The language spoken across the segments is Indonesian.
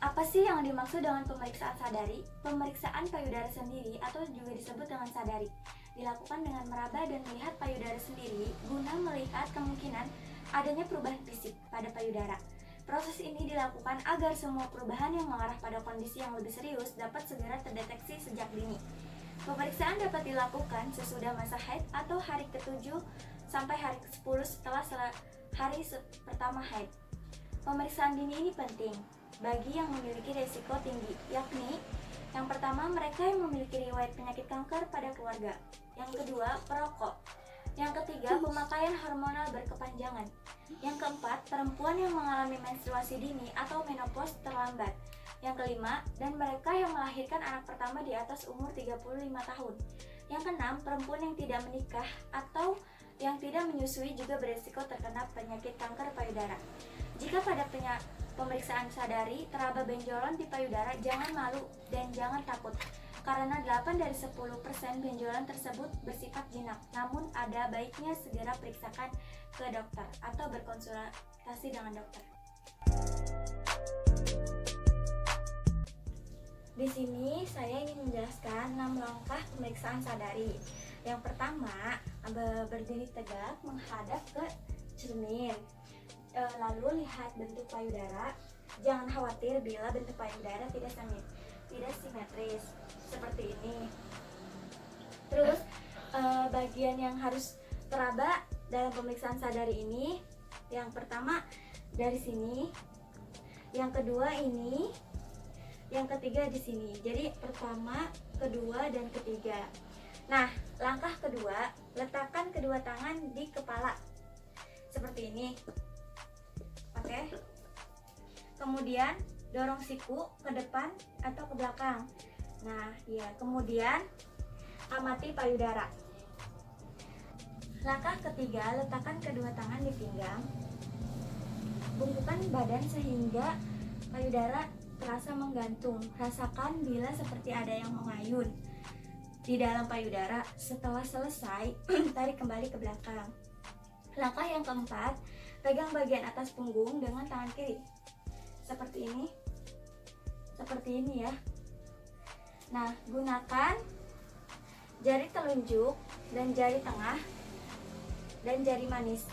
Apa sih yang dimaksud dengan pemeriksaan sadari? Pemeriksaan payudara sendiri atau juga disebut dengan sadari dilakukan dengan meraba dan melihat payudara sendiri guna melihat kemungkinan adanya perubahan fisik pada payudara. Proses ini dilakukan agar semua perubahan yang mengarah pada kondisi yang lebih serius dapat segera terdeteksi sejak dini. Pemeriksaan dapat dilakukan sesudah masa haid atau hari ke-7 sampai hari ke-10 setelah hari pertama haid. Pemeriksaan dini ini penting bagi yang memiliki risiko tinggi, yakni yang pertama, mereka yang memiliki riwayat penyakit kanker pada keluarga. Yang kedua, perokok. Yang ketiga, pemakaian hormonal berkepanjangan. Yang keempat, perempuan yang mengalami menstruasi dini atau menopause terlambat. Yang kelima, dan mereka yang melahirkan anak pertama di atas umur 35 tahun. Yang keenam, perempuan yang tidak menikah atau yang tidak menyusui juga berisiko terkena penyakit kanker payudara. Jika pada pemeriksaan sadari teraba benjolan di payudara, jangan malu dan jangan takut, karena 8 dari 10% benjolan tersebut bersifat jinak. Namun ada baiknya segera periksakan ke dokter atau berkonsultasi dengan dokter. Di sini saya ingin menjelaskan 6 langkah pemeriksaan sadari. Yang pertama, berdiri tegak menghadap ke cermin. Lalu lihat bentuk payudara. Jangan khawatir bila bentuk payudara tidak simetris seperti ini. Terus bagian yang harus teraba dalam pemeriksaan sadari ini, yang pertama dari sini, yang kedua ini, yang ketiga di sini. Jadi pertama, kedua, dan ketiga. Nah, langkah kedua, letakkan kedua tangan di kepala seperti ini. Oke. Kemudian dorong siku ke depan atau ke belakang. Nah, ya. Kemudian amati payudara. Langkah ketiga, letakkan kedua tangan di pinggang. Bungkukan badan sehingga payudara terasa menggantung. Rasakan bila seperti ada yang mengayun di dalam payudara. Setelah selesai, tarik kembali ke belakang. Langkah yang keempat, pegang bagian atas punggung dengan tangan kiri. Seperti ini ya. Nah, gunakan jari telunjuk dan jari tengah dan jari manis.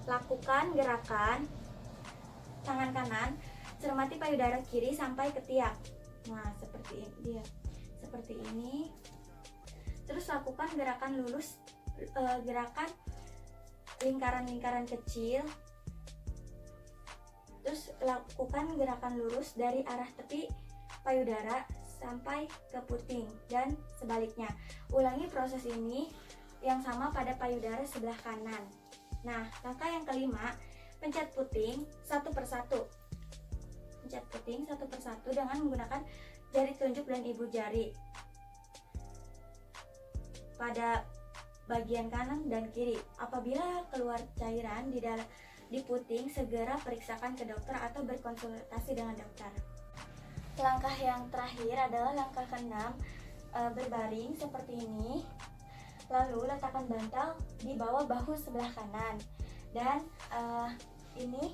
Lakukan gerakan tangan kanan, cermati payudara kiri sampai ketiak. Nah, seperti ini dia. Seperti ini. Terus lakukan gerakan lurus, gerakan lingkaran-lingkaran kecil. Terus lakukan gerakan lurus dari arah tepi payudara sampai ke puting dan sebaliknya. Ulangi proses ini yang sama pada payudara sebelah kanan. Nah, langkah yang kelima, pencet puting satu persatu. Pencet puting satu persatu dengan menggunakan jari telunjuk dan ibu jari pada bagian kanan dan kiri. Apabila keluar cairan di puting, segera periksakan ke dokter atau berkonsultasi dengan dokter. Langkah yang terakhir adalah langkah ke-6, berbaring seperti ini. Lalu letakkan bantal di bawah bahu sebelah kanan dan ini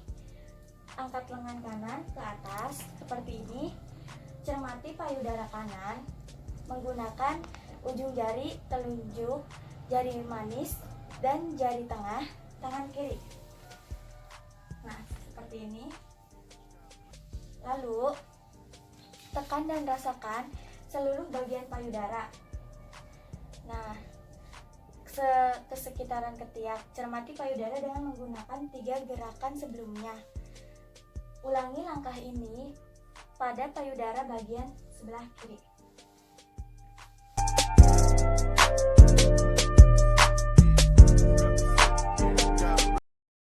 angkat lengan kanan ke atas seperti ini. Cermati payudara kanan menggunakan ujung jari telunjuk, jari manis, dan jari tengah tangan kiri. Nah, seperti ini. Lalu tekan dan rasakan seluruh bagian payudara. Nah, ke sekitaran ketiak. Cermati payudara dengan menggunakan 3 gerakan sebelumnya. Ulangi langkah ini pada payudara bagian sebelah kiri.